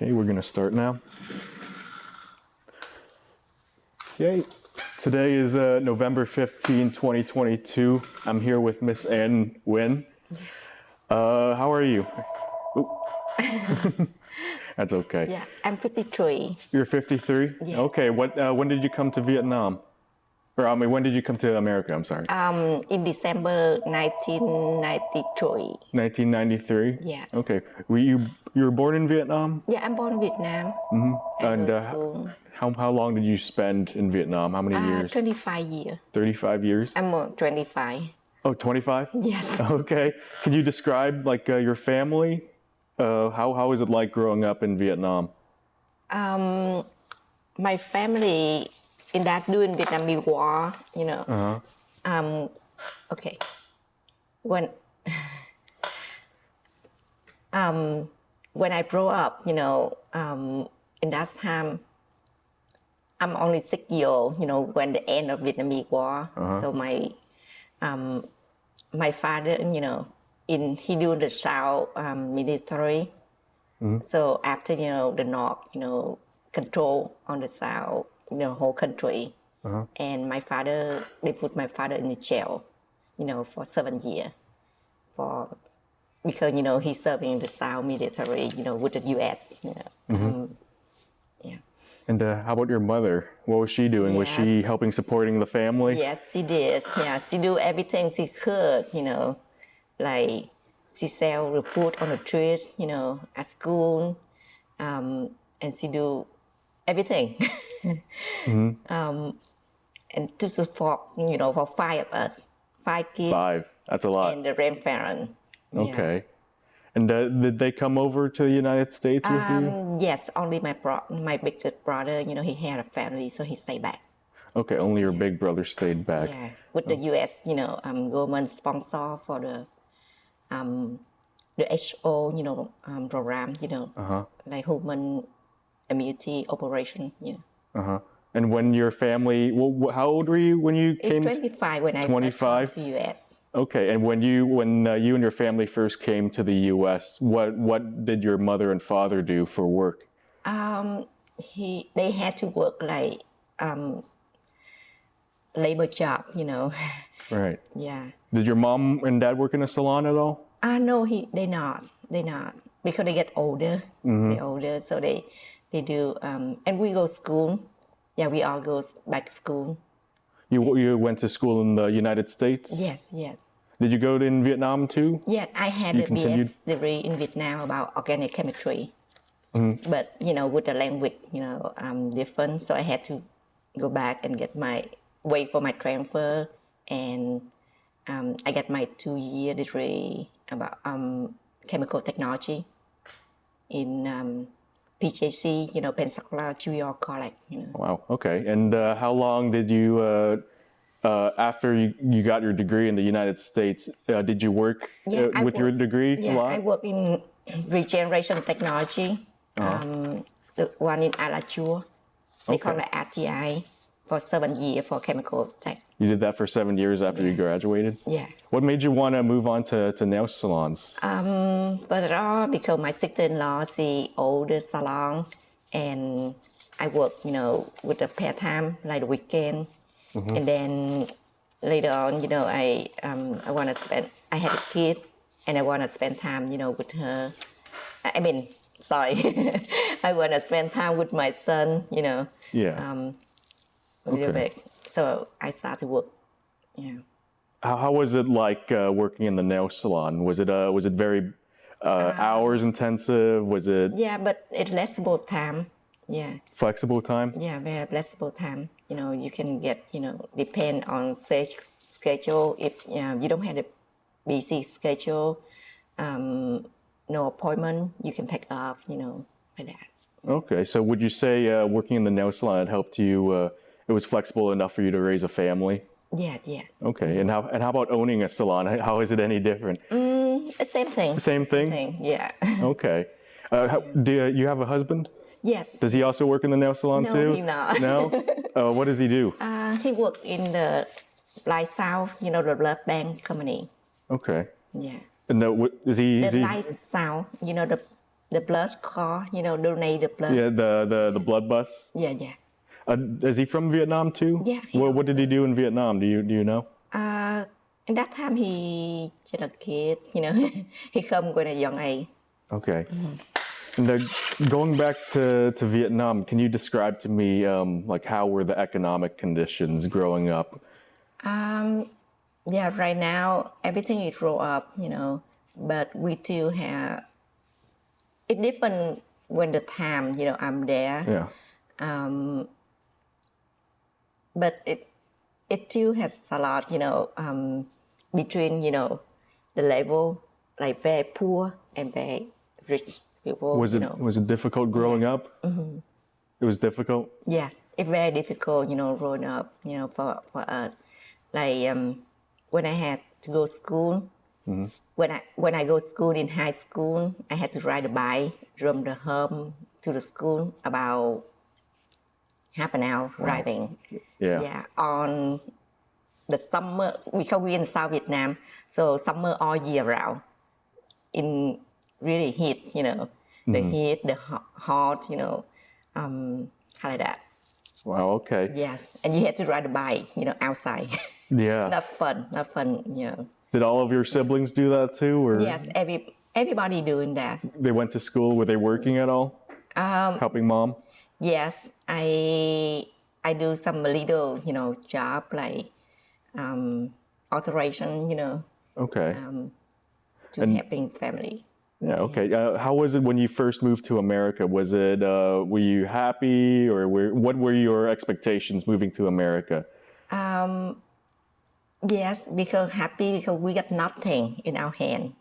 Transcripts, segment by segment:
Okay, we're gonna start now. Okay, today is November 15, 2022. I'm here with Miss Ann Huynh. How are you? That's okay. Yeah, I'm 53. You're 53? Yes. Okay, when did you come to Vietnam? Or I mean, when did you come to America? I'm sorry. In December 1993. 1993? Yes. Okay. You were born in Vietnam? Yeah, I'm born in Vietnam. And school. how long did you spend in Vietnam? How many years? 25 years. 35 years? I'm 25. Oh, 25? Yes. Okay. Can you describe like your family? How was it like growing up in Vietnam? My family in that during Vietnamese War, you know. Okay. When when I grow up, you know, in that time, I'm only 6 years old, you know, when the end of Vietnamese War. So my father, you know, he do the South military. So after, you know, the North, you know, control on the South, you know, whole country. And they put my father in the jail, you know, for 7 years. Because, you know, he's serving in the South military, you know, with the U.S., you know. Yeah. And how about your mother? What was she doing? Yes. Was she helping supporting the family? Yes, she did. Yeah, she do everything she could, you know, like she sell the food on the street, you know, at school, and she do everything. And to support, you know, for 5 of us, 5 kids. 5. That's a lot. And the grandparents. Okay. Yeah. And did they come over to the United States with you? Yes, only my biggest brother, you know, he had a family, so he stayed back. Okay, only your big brother stayed back. Yeah, with the U.S., you know, government sponsor for the HO, you know, program, you know, like human immunity operation, you know. And when your family, how old were you when you came? 25 when I 25 came to U.S. Okay, and when you and your family first came to the U.S., what did your mother and father do for work? They had to work like labor job, you know. Right. Yeah. Did your mom and dad work in a salon at all? No, they not because they get older. They're older, so they do. And we go school. Yeah, we all go back to school. You went to school in the United States? Yes, yes. Did you go in Vietnam too? Yeah, I had a BS degree in Vietnam about organic chemistry. But, you know, with the language, you know, different. So I had to go back and wait for my transfer. And I got my 2-year degree about chemical technology in PJC, you know, Pensacola, New York College. You know. Wow. Okay. And how long did you, after you got your degree in the United States, did you work with your degree a lot? I work in regeneration technology. The one in ASAH. They call it RTI for 7 years for chemical tech. You did that for 7 years after you graduated? Yeah. What made you want to move on to nail salons? But all because my sister-in-law, she owned the salon, and I work, you know, with the part time, like the weekend, and then later on, you know, I had a kid, and I want to spend time, you know, with her. I mean, sorry, I want to spend time with my son, you know. Yeah. A little bit. So I started to work. Yeah. How was it like working in the nail salon? Was it very hours intensive? Was it? Yeah, but it's flexible time. Yeah. Flexible time? Yeah, very flexible time. You know, you can get, you know, depend on schedule. If you don't have a busy schedule, no appointment, you can take off, you know, like that. Okay, so would you say working in the nail salon helped you? It was flexible enough for you to raise a family? Yeah, yeah. Okay, and how about owning a salon? How is it any different? Same thing. Same thing? Yeah. Okay. Do you have a husband? Yes. Does he also work in the nail salon too? No, he not. No? What does he do? He works in the South, you know, the blood bank company. Okay. Yeah. And is he? The South, you know, the the blood car, donate the blood. Yeah, the blood bus. Yeah, yeah. Is he from Vietnam too? Yeah, he What did he do in Vietnam? Do you know? In that time, he just a kid, he come when a young age. Okay. And going back to Vietnam, can you describe to me like how were the economic conditions growing up? Yeah, right now everything is roll up, but we still have it different when the time, I'm there. Yeah. But it still has a lot, between, the level like very poor and very rich people. Was it difficult growing up? Mm-hmm. It was difficult. Yeah, it's very difficult, growing up, for us. Like when I had to go to school, when I go to school in high school, I had to ride a bike from the home to the school about half an hour driving. Yeah. Yeah, on the summer, because we're in South Vietnam, so summer all year round. In really heat, the heat, the hot, how like that. Wow. Okay. Yes, and you had to ride a bike, outside. Yeah. Not fun. Did all of your siblings do that too, or? Yes, everybody doing that. They went to school. Were they working at all? Helping mom? Yes, I do some little, job like alteration, Okay. to helping family. Yeah. Okay. How was it when you first moved to America? Was it? Were you happy, or what were your expectations moving to America? Yes, because happy because we got nothing in our hand,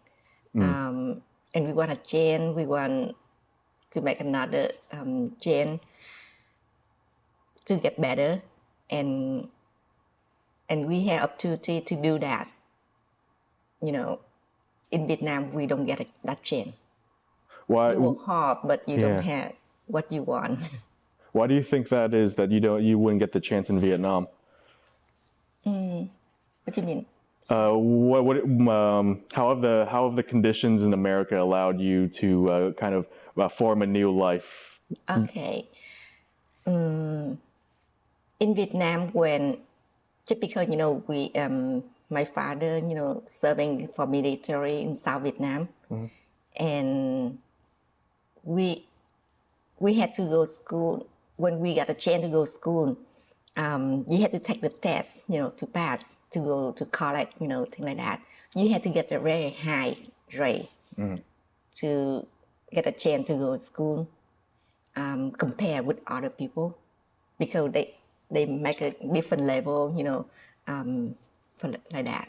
and we want to change. We want to make another change to get better, and we have opportunity to do that. In Vietnam we don't get that change. Why? You work hard, but you don't have what you want. Why do you think that is? That you wouldn't get the chance in Vietnam? What do you mean? How have the conditions in America allowed you to kind of form a new life? Okay. In Vietnam, when typical, we my father, serving for military in South Vietnam, and we had to go to school. When we got a chance to go to school, you had to take the test, to pass, to go to college, things like that. You had to get a very high grade to get a chance to go to school, compare with other people, because they make a different level, like that.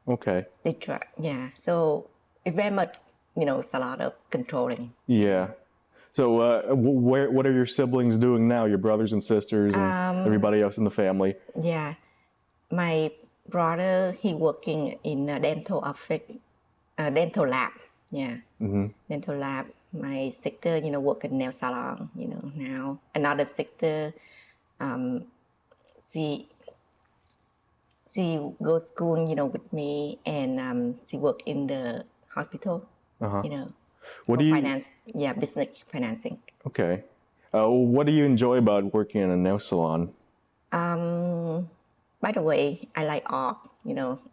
Okay. They try, yeah. So it very much, it's a lot of controlling. Yeah. So what are your siblings doing now? Your brothers and sisters and everybody else in the family? Yeah. My brother, he working in a dental office, dental lab. Yeah. Dental lab. My sister, work in nail salon, now. Another sister, she goes to school, with me, and she work in the hospital, What do you? finance, business financing. Okay. What do you enjoy about working in a nail salon? By the way, I like art,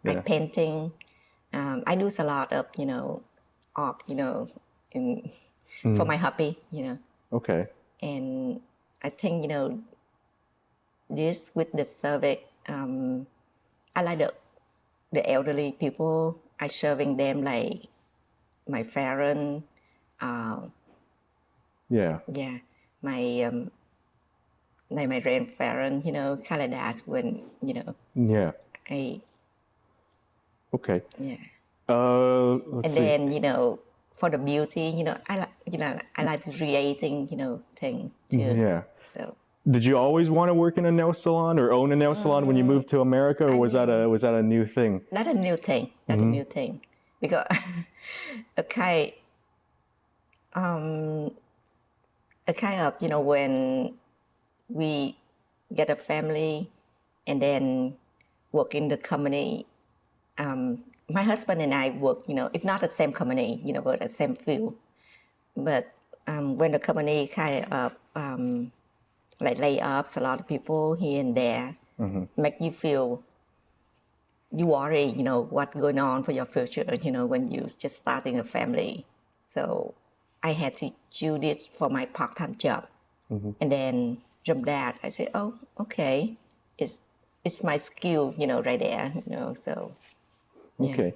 like painting. I do a lot of, art, for my hobby, Okay. And I think, this with the service, I like the elderly people. I serving them like my parents. Yeah. Yeah, my my grandparents, kind of that when, Yeah. I, Okay. yeah. Let's And see. then, for the beauty, I like creating, thing too. Yeah. So Did you always want to work in a nail salon or own a nail salon when you moved to America, or was that a new thing? that's a new thing. That's a new thing, because okay, a kind of, when we get a family and then work in the company. My husband and I work, it's not the same company, but the same field. But when the company kind of like lay off a lot of people here and there, make you feel you worry, what's going on for your future, when you just starting a family. So I had to do this for my part-time job. And then from that, I said, oh, okay, it's my skill, right there, so. Yeah. Okay.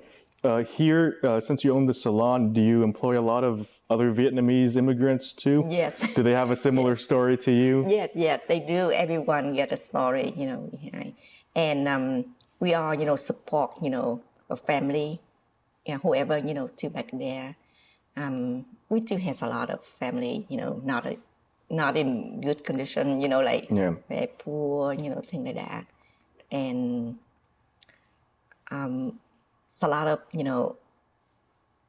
Here, since you own the salon, do you employ a lot of other Vietnamese immigrants too? Yes. Do they have a similar story to you? Yes, they do. Everyone get a story, behind. And we all, support, a family, whoever, to back there. We do have a lot of family, not in good condition, like very poor, things like that. And it's a lot of,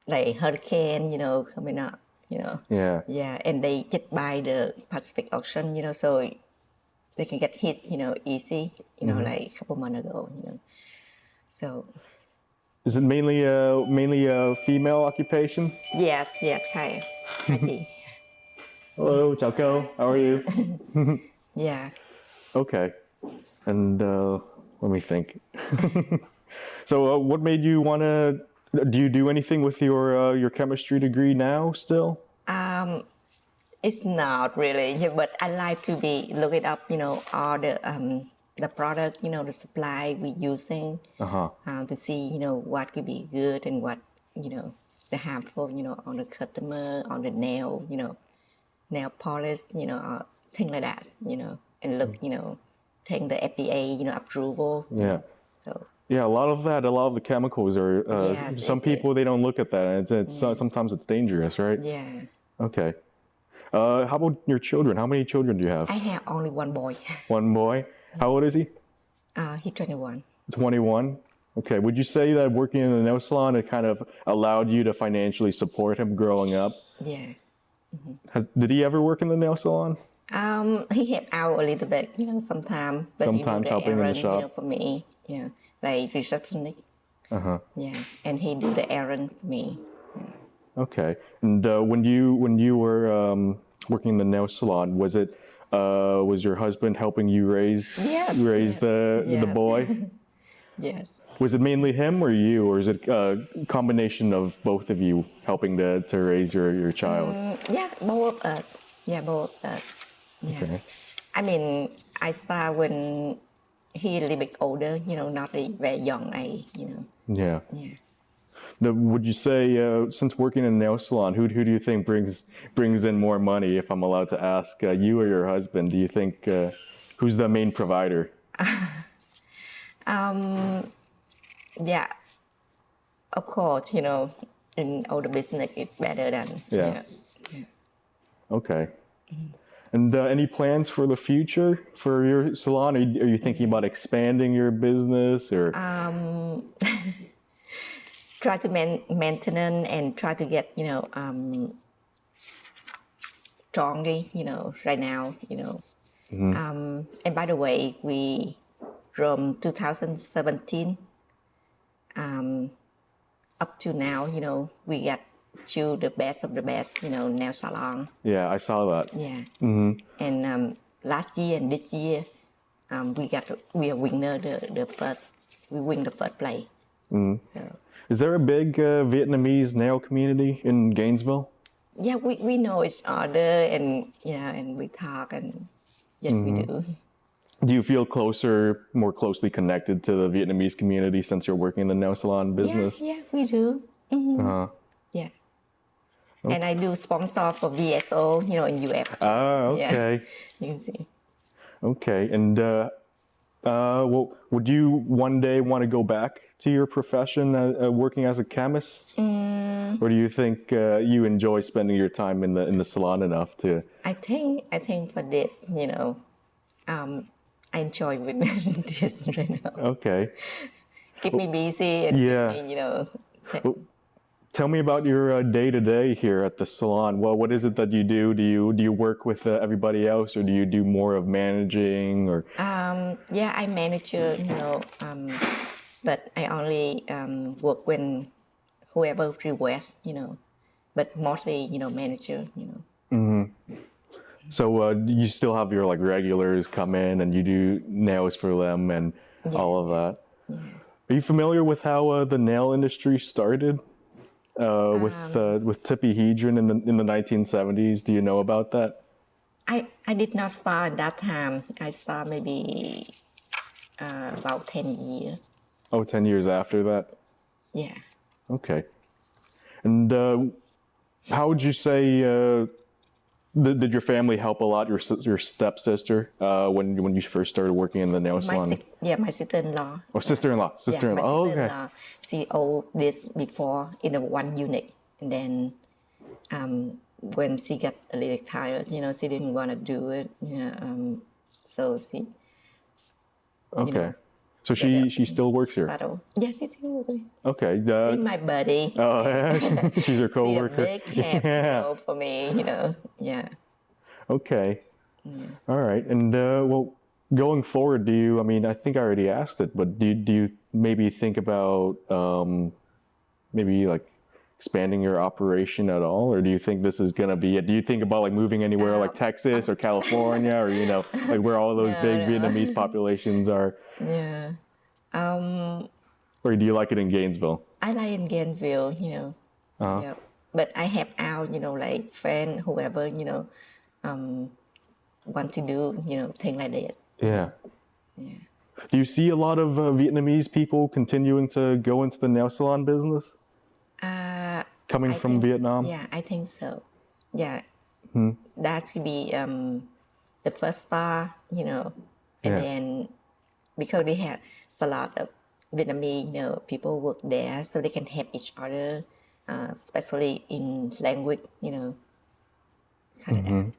like hurricane, coming up, Yeah. Yeah, and they just buy the Pacific Ocean, so they can get hit, easy, like a couple months ago, So. Is it mainly a female occupation? Yes, kind of. Hello, chào cô. How are you? Yeah. Okay. And let me think. So, what made you want to? Do you do anything with your chemistry degree now still? It's not really, but I like to be looking up, all the product, the supply we're using, to see, what could be good and what, the harmful, on the customer, on the nail, nail polish, things like that, and look, take the FDA, approval. Yeah. So. Yeah, a lot of the chemicals are. Yes, some people they don't look at that, and it's sometimes it's dangerous, right? Yeah. Okay. How about your children? How many children do you have? I have only one boy. One boy. How old is he? He's 21. 21. Okay. Would you say that working in a nail salon it kind of allowed you to financially support him growing up? Yeah. Did he ever work in the nail salon? He helped out a little bit, sometimes. But Sometimes helping errand, in the shop. for me, like receptionist. Yeah, and he do the errand for me. Okay. And when you were working in the nail salon, was your husband helping you raise the boy? Yes. Was it mainly him or you, or is it a combination of both of you helping to raise your child? Yeah, both of us. Yeah, both of us. Yeah. Okay. I mean, I start when he a little bit older, not a very young age, Yeah. Yeah. Now, would you say, since working in a nail salon, who do you think brings in more money? If I'm allowed to ask, you or your husband? Do you think who's the main provider? Yeah. Of course, in all the business, it's better than. Yeah. Okay. And any plans for the future for your salon? Are you thinking about expanding your business or? Try to maintain and try to get, strongly, right now, and by the way, we from 2017 up to now, we got to the best of the best, nail salon. Yeah, I saw that. Yeah. And last year and this year, we are winner we win the first place. So. Is there a big Vietnamese nail community in Gainesville? Yeah, we know each other and we talk and yes, we do. Do you feel more closely connected to the Vietnamese community since you're working in the nail salon business? Yeah, we do. Yeah. Okay. And I do sponsor for VSO, in US. Oh, okay. Yeah, you can see. Okay, and well, would you one day want to go back to your profession working as a chemist? Or do you think you enjoy spending your time in the salon enough to? I think for this, I enjoy with this right now. Okay. Keep me busy and keep me, Well, tell me about your day-to-day here at the salon. Well, what is it that you do? Do you work with everybody else, or do you do more of managing? Or yeah, I manage, but I only work when whoever requests, but mostly, manager, So you still have your like regulars come in and you do nails for them and all of that. Yeah. Are you familiar with how the nail industry started with Tippyhedron in the 1970s? Do you know about that? I did not start at that time. I started maybe about 10 years. Oh, 10 years after that? Yeah. Okay. And how would you say, did your family help a lot, your stepsister, when you first started working in the nail salon? My sister-in-law. Oh, sister-in-law. My Oh, okay. sister-in-law. She owned this before in a one unit. And then when she got a little tired, she didn't want to do it. So she... Okay. So she still works here? Yes, she still works here. Okay. She's my buddy. Oh, yeah. She's your coworker. She's a big help for me, Yeah. Okay. Yeah. All right. And well, going forward, I think I already asked it, but do you maybe think about maybe like expanding your operation at all, or do you think this is gonna be it? Do you think about like moving anywhere like Texas or California, or like where all those big Vietnamese populations are? Yeah. Or do you like it in Gainesville? I like in Gainesville, Yeah. But I have out, like friend, whoever, want to do, things like that. Yeah. Yeah. Do you see a lot of Vietnamese people continuing to go into the nail salon business? Coming from Vietnam? Yeah, I think so. Yeah. That should be the first star, and then because they have a lot of Vietnamese, people work there, so they can help each other, especially in language, kind of that.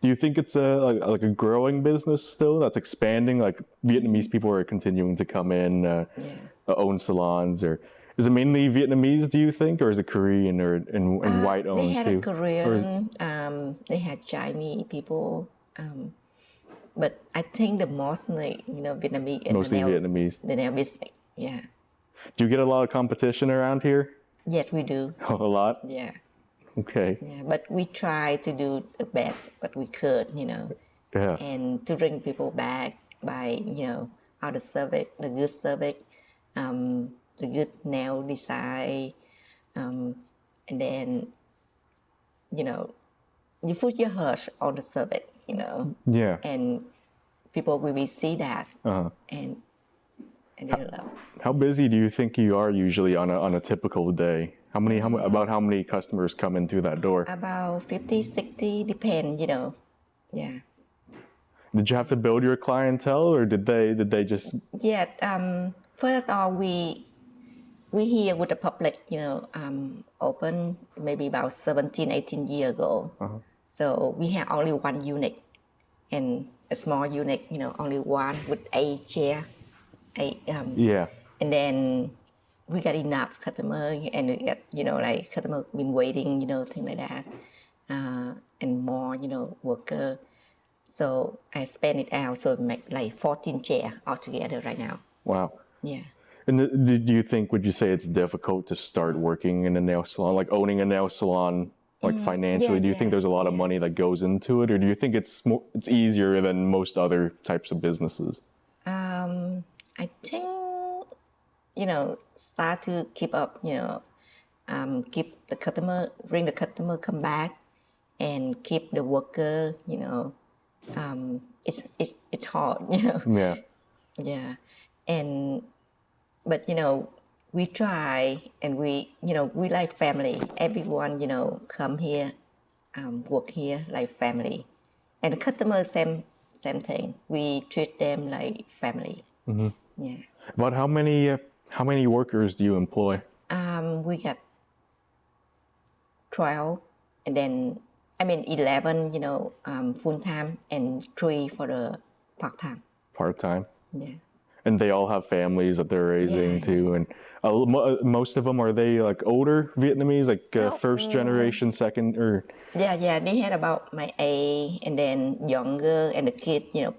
Do you think it's like a growing business still that's expanding? Like Vietnamese people are continuing to come in, own salons, or is it mainly Vietnamese? Do you think, or is it Korean and white owned too? They had a Korean, they had Chinese people, but I think the mostly Vietnamese. Mostly Vietnamese. The nail business, yeah. Do you get a lot of competition around here? Yes, we do. A lot. Yeah. Okay. Yeah, but we try to do the best what we could, Yeah. and to bring people back by, all the service, the good service, the good nail design, and then, you put your heart on the service, Yeah. and people will see that, and they love. How busy do you think you are usually on a typical day? How many customers come in through that door? About 50, 60, depend, Yeah. Did you have to build your clientele, or did they just? Yeah. First of all, we here with the public, open maybe about 17, 18 years ago. So we had only one unit, and a small unit, only one with 8 chair, 8. Yeah. And then we got enough customer, and we got, like customer been waiting, things like that, and more, worker. So I spend it out, so make like 14 chair altogether right now. Wow. Yeah. And do you think, would you say it's difficult to start working in a nail salon, like owning a nail salon, like financially? Do you think there's a lot of money that goes into it, or do you think it's easier than most other types of businesses? I think, start to keep up, keep the customer, bring the customer come back, and keep the worker, it's hard, Yeah. Yeah. But we try, and we like family. Everyone, come here, work here like family, and the customer same thing. We treat them like family. Yeah. About how many workers do you employ? We got 12, and then 11, full time, and 3 for the part time. Part time. Yeah. And they all have families that they're raising too, and most of them, are they like older Vietnamese, like first generation, second, or? Yeah. They had about my age, and then younger, and the kid, to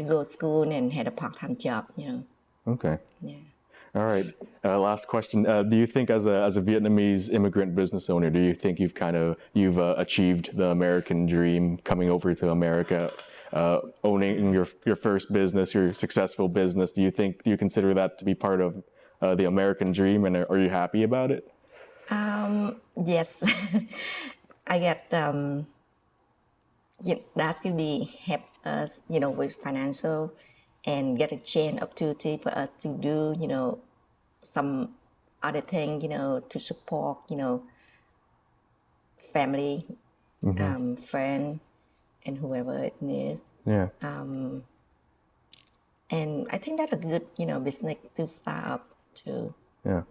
go to school and had a part-time job, Okay. Yeah. All right. Last question. Do you think, as a Vietnamese immigrant business owner, do you think you've achieved the American dream, coming over to America, owning your first business, your successful business? Do you consider that to be part of the American dream, and are you happy about it? Yes, I get that will be help us, with financial, and get a chain opportunity for us to do, some other thing, to support, family, friend, and whoever it is. Yeah. And I think that's a good, business to start up too. Yeah.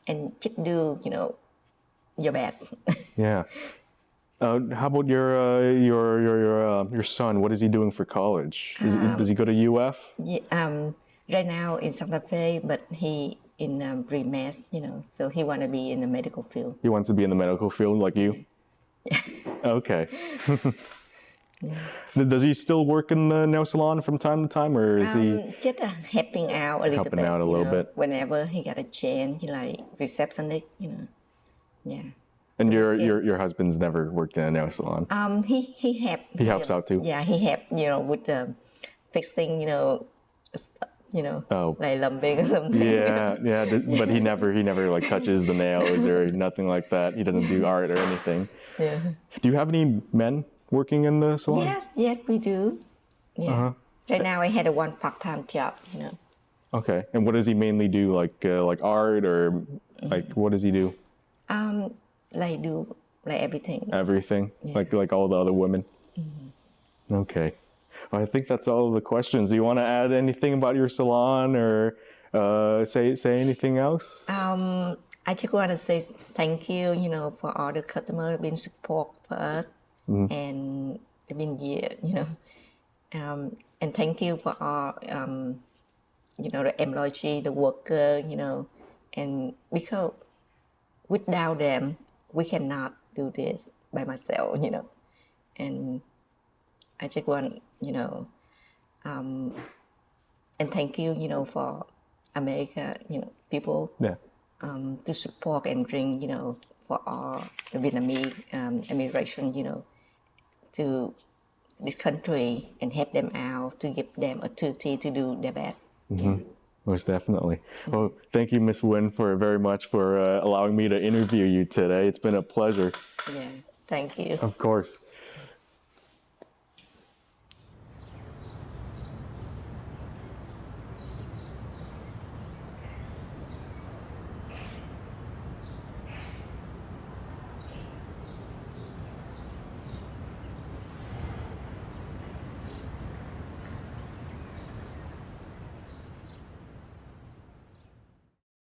And just do, your best. Yeah. How about your son? What is he doing for college? Does he go to UF? Yeah, right now in Santa Fe, but he in pre-med, so he want to be in the medical field. He wants to be in the medical field like you? Yeah. Okay. Does he still work in the nail salon from time to time, or is he just helping out a little helping bit? out a little bit? Whenever he got a chance, like receptionist, yeah. And your husband's never worked in a nail salon? He helped. He helps out too? Yeah, he helped, with fixing, like lumbing or something. Yeah, yeah. But he never like touches the nails or nothing like that. He doesn't do art or anything. Yeah. Do you have any men working in the salon? Yes, we do. Yeah. Right now I had a one part-time job, Okay. And what does he mainly do? Like art, or like what does he do? Like do like everything. Everything? Yeah. Like all the other women? Okay. Well, I think that's all the questions. Do you want to add anything about your salon, or say anything else? I just want to say thank you, for all the customers been support for us, and it's been years, and thank you for all, the employee, the worker, and because without them, we cannot do this by myself, and I just want, and thank you, for America, people, Yeah. To support and bring, for all the Vietnamese immigration, to this country and help them out, to give them a opportunity to do their best. Yeah. Most definitely. Well, thank you, Miss Huynh, very much for allowing me to interview you today. It's been a pleasure. Yeah, thank you. Of course.